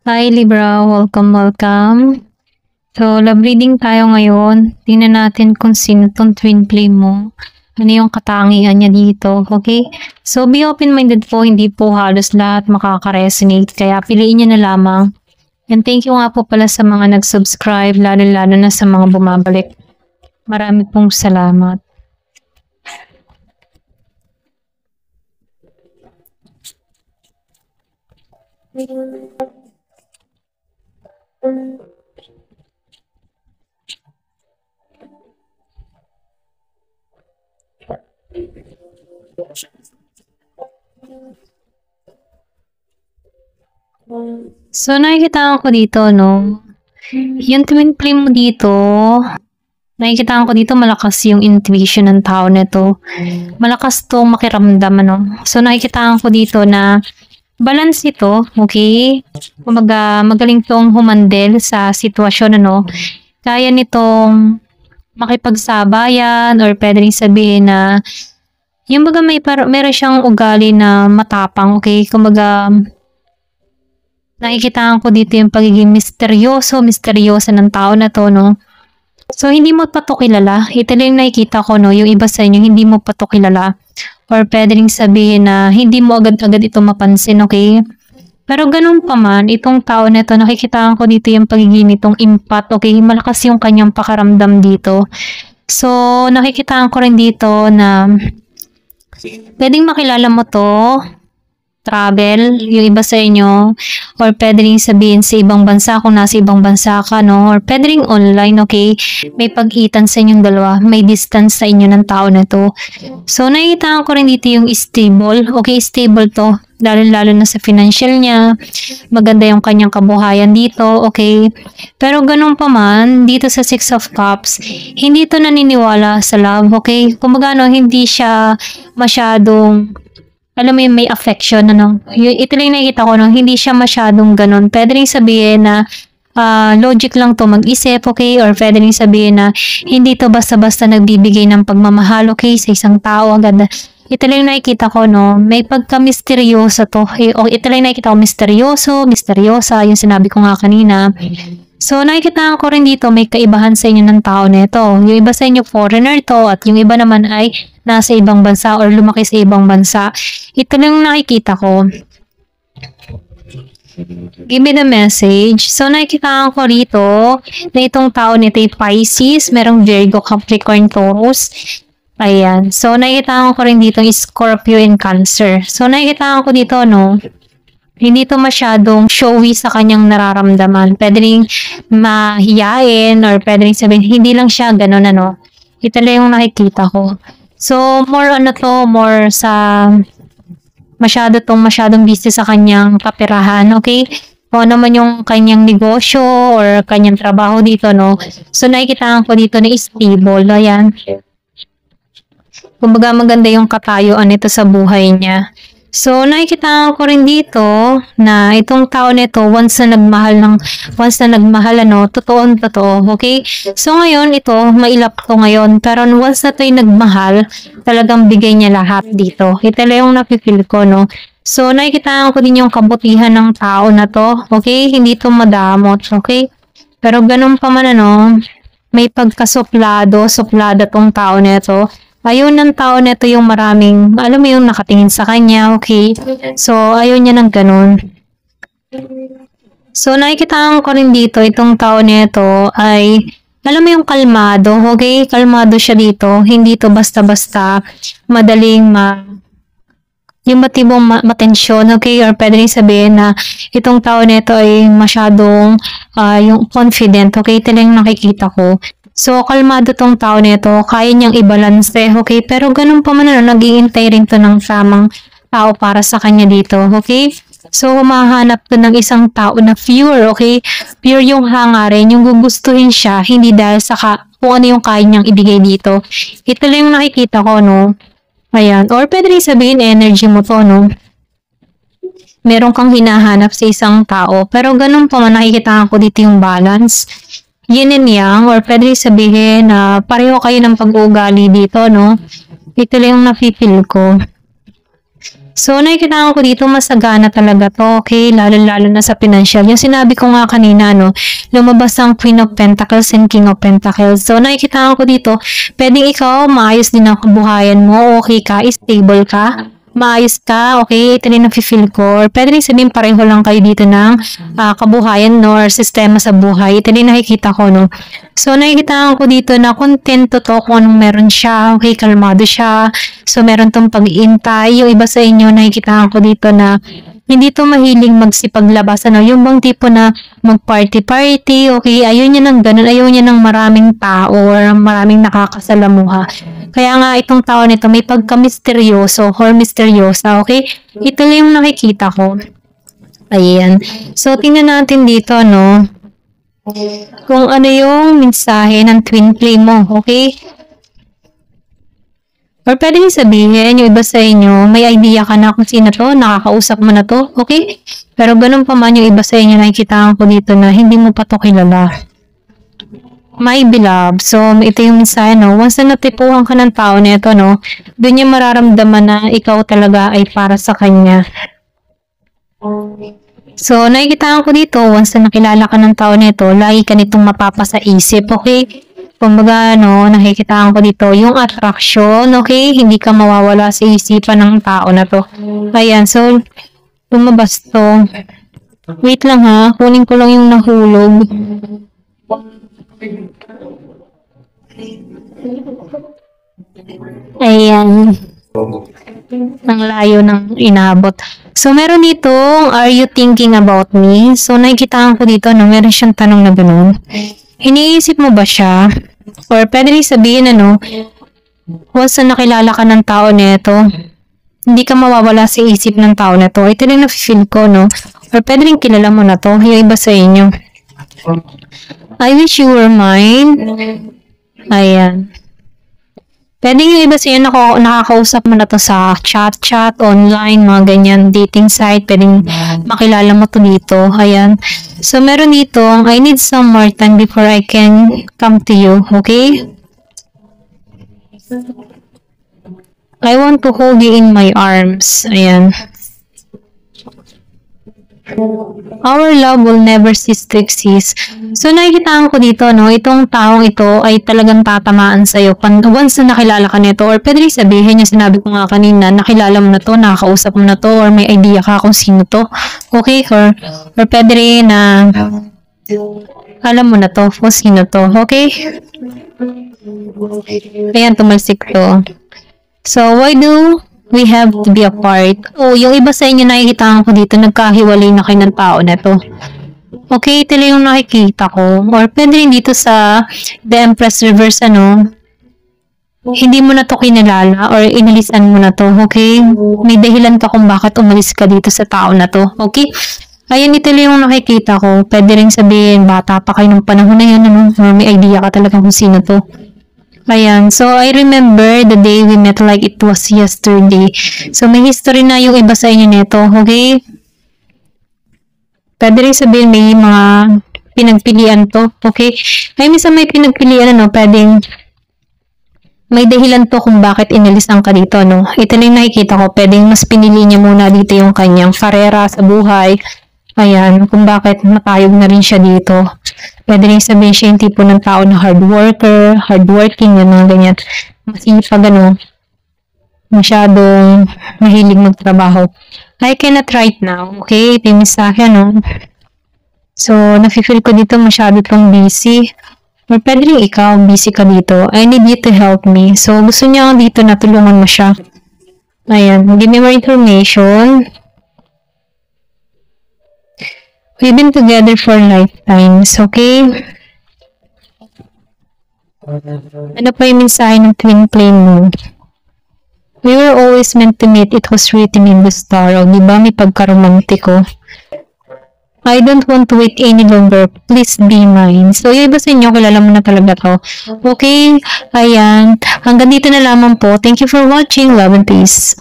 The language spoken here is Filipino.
Hi Libra, welcome. So, love reading tayo ngayon. Tingnan natin kung sino tong twin flame mo. Ano yung katangian niya dito, okay? So, be open-minded po, hindi po halos lahat makaka-resonate. Kaya piliin niyo na lamang. And thank you nga po pala sa mga nag-subscribe, lalo-lalo na sa mga bumabalik. Marami pong salamat. So, nakikita ko dito, no? Yung twin flame mo dito, nakikita ko dito malakas yung intuition ng tao nito. Malakas to makiramdam, ano? So, nakikita ko dito na balance ito, okay? Kumaga, magaling tong humandel sa sitwasyon, ano? Kaya nitong makipagsabayan or pwede rin sabihin na yung baga meron siyang ugali na matapang, okay? Kumaga, nakikita ko dito yung pagiging misteryosa ng tao na to, no? So, hindi mo pa to kilala. Ito lang yung nakikita ko, no? Yung iba sa inyo, hindi mo pa to kilala. Or pwede rin sabihin na hindi mo agad-agad ito mapansin, okay? Pero ganun pa man, itong tao na to, nakikita ko dito yung pagiging nitong impact, okay? Malakas yung kanyang pakaramdam dito. So, nakikita ko rin dito na pwedeng makilala mo to, travel, yung iba sa inyo, or pwede rin sabihin sa ibang bansa kung nasa ibang bansa ka, no? Or pwede rin online, okay? May pagitan sa inyong dalawa, may distance sa inyo ng tao na to. So, nakikita ko rin dito yung stable, okay? Stable to, lalo na sa financial niya, maganda yung kanyang kabuhayan dito, okay? Pero ganun pa man, dito sa Six of Cups, hindi to naniniwala sa love, okay? Kumbaga, no, hindi siya masyadong alam mo yung may affection, ano? Ito lang nakikita ko, no? Hindi siya masyadong ganun. Pwede rin sabihin na logic lang to mag-isip, okay? Or pwede rin sabihin na hindi to basta-basta nagbibigay ng pagmamahal, okay? Sa isang tao, agad. Ito lang nakikita ko, no? May pagka-misteryoso to. Ito lang nakikita ko, misteryosa, yung sinabi ko nga kanina. So, nakikita ko rin dito, may kaibahan sa inyo ng tao nito. Yung iba sa inyo, foreigner to, at yung iba naman ay nasa ibang bansa or lumaki sa ibang bansa. Ito lang nakikita ko. Give me the message. So, nakikita ko rito na itong tao nito ay Pisces, merong Virgo, Capricorn, Taurus. Ayan. So, nakikita ko rin dito Scorpio and Cancer. So, nakikita ko dito, no? Hindi to masyadong showy sa kanyang nararamdaman. Pwede rin mahiyain or pwede rin sabihin, hindi lang siya ganun, ano. Ito lang yung nakikita ko. So, more more sa masyadong busy sa kanyang kaperahan, okay? Kung ano man yung kanyang negosyo or kanyang trabaho dito, no? So, nakikita ko dito na stable, ayan. Kumbaga maganda yung katayuan nito sa buhay niya. So, nakikita ko rin dito na itong tao nito, once na nagmahal, ano, totoo, okay? So, ngayon, ito, mailap to ngayon. Pero once na ito'y nagmahal, talagang bigay niya lahat dito. Ito lang yung napipil ko, no? So, nakikita ko din yung kabutihan ng tao na to, okay? Hindi to madamot, okay? Pero ganun pa man, ano, may suplada tong tao nito. Ayaw ng tao nito yung maraming, alam mo yung nakatingin sa kanya, okay? So, ayaw niya ng ganun. So, nakikita ko rin dito, itong tao nito ay, alam mo yung kalmado, okay? Kalmado siya dito. Hindi to basta-basta madaling yung matibong matensyon, okay? Or pwede rin sabihin na itong tao nito ay masyadong yung confident, okay? Ito lang nakikita ko. So, kalmado tong tao nito, kaya niyang i-balance, okay? Pero ganun pa man, nag-iintay rin to ng tamang tao para sa kanya dito, okay? So, humahanap to ng isang tao na pure, okay? Pure yung hangarin, yung gugustuhin siya, hindi dahil sa kung ano yung kaya niyang ibigay dito. Ito lang yung nakikita ko, no? Ayan. Or pwede rin sabihin, energy mo to, no? Meron kang hinahanap sa isang tao, pero ganun pa man, nakikita ko dito yung balance. Yin and yang, or pwede sabihin na pareho kayo ng pag-uugali dito, no? Ito lang yung napipil ko. So, nakikita ko dito masagana talaga to, okay? Lalo-lalo na sa financial. Yung sinabi ko nga kanina, lumabas ang Queen of Pentacles and King of Pentacles. So, nakikita ko dito, pwedeng ikaw, maayos din ang kabuhayan mo, okay ka, stable ka, maayos ka, okay? Ito rin nafe-feel ko. Or pwede rin sabihin pareho lang kayo dito ng kabuhayan, no? Or sistema sa buhay. Ito rin nakikita ko, no? So, nakikita ko dito na kontento to kung anong meron siya. Okay, kalmado siya. So, meron tong pag-iintay. Yung iba sa inyo, nakikita ko dito na hindi to mahiling magsipaglabas. Yung bang tipo na mag-party-party. Okay, ayaw niya ng ganun. Ayaw niya ng maraming tao or maraming nakakasalamuha. Kaya nga, itong tao nito may pagka-misteryoso or misteryosa. Okay, ito lang yung nakikita ko. Ayan. So, tingnan natin dito, kung ano yung mensahe ng twin flame mo, okay? Or pwede sabihin, yung iba sa inyo, may idea ka na kung sino to, nakakausap mo na to, okay? Pero ganun pa man yung iba sa inyo, nakikita ko dito na hindi mo pa to kilala. My beloved, so ito yung mensahe, once na natipuhan ka ng tao nito, doon niya mararamdaman na ikaw talaga ay para sa kanya. So, nakikita ko dito, once na nakilala ka ng tao nito, lagi ka nitong mapapasa isip, okay? Kumbaga, nakikita ko dito, yung attraction, okay? Hindi ka mawawala sa isipan ng tao na to. Ayan, so, lumabas to. Wait lang ha, kunin ko lang yung nahulog. Ayan. Ang layo ng inabot. So, meron ditong, are you thinking about me? So, nakikita ko dito, meron siyang tanong na gano'n. Iniisip mo ba siya? Or pwede rin sabihin, once na nakilala ka ng tao nito, hindi ka mawawala sa isip ng tao na to. Ito rin na-feel ko, Or pwede rin kilala mo na to, yung iba sa inyo. I wish you were mine. Ayan. Pwede yung iba siya nakakausap mo na to sa chat, online, mga ganyan, dating site. Pwedeng makilala mo to dito. Ayan. So, meron dito, I need some more time before I can come to you. Okay? I want to hold you in my arms. Ayan. Our love will never cease to exist. So, nakikita ko dito, itong taong ito ay talagang tatamaan sa'yo. Once na nakilala ka nito, or pwede rin sabihin yung sinabi ko nga kanina, nakilala mo na to, nakakausap mo na to, or may idea ka kung sino to. Okay? Or pwede rin na alam mo na to, kung sino to. Okay? Ayan, tumalsik to. So, why do we have to be apart? Oh, yung iba sa inyo nakikita ko dito, nagkahiwalay na kayo ng tao na to. Okay, ito lang yung nakikita ko. Or pwede rin dito sa The Empress Reverse, hindi mo na to kinalala or inalisan mo na to. Okay? May dahilan ka kung bakit umalis ka dito sa tao na to. Okay? Ayan, ito lang yung nakikita ko. Pwede rin sabihin, bata pa kayo ng panahon na yun, or may idea ka talaga kung sino to. Ayan, so I remember the day we met like it was yesterday. So may history na yung iba sa inyo nito, okay? Pwede rin sabihin may mga pinagpilian to, okay? Ay, minsan may pinagpilian, pwedeng may dahilan to kung bakit inalisan ka dito, Ito lang nakikita ko, pwedeng mas pinili niya muna dito yung kanyang karera sa buhay. Ayan, kung bakit matayog na rin siya dito. Pwede rin sabihin siya yung tipo ng tao na hard worker, hardworking, yung mga ganyan. Masipag, masyadong mahilig magtrabaho. I cannot right now, okay? Ito yung mensahe, So, nafe-feel ko dito masyado itong busy. Or pwede rin ikaw, busy ka dito. I need you to help me. So, gusto niya dito na tulungan mo siya. Ayan, give me more information. We've been together for lifetimes, okay? Ano pa yung mensahe ng twin flame mo? We were always meant to meet. It was written in the star. O, diba? May pagkaromantiko. I don't want to wait any longer. Please be mine. So, yung iba sa inyo, kilala mo na talaga to. Okay? Ayan. Hanggang dito na lamang po. Thank you for watching. Love and peace.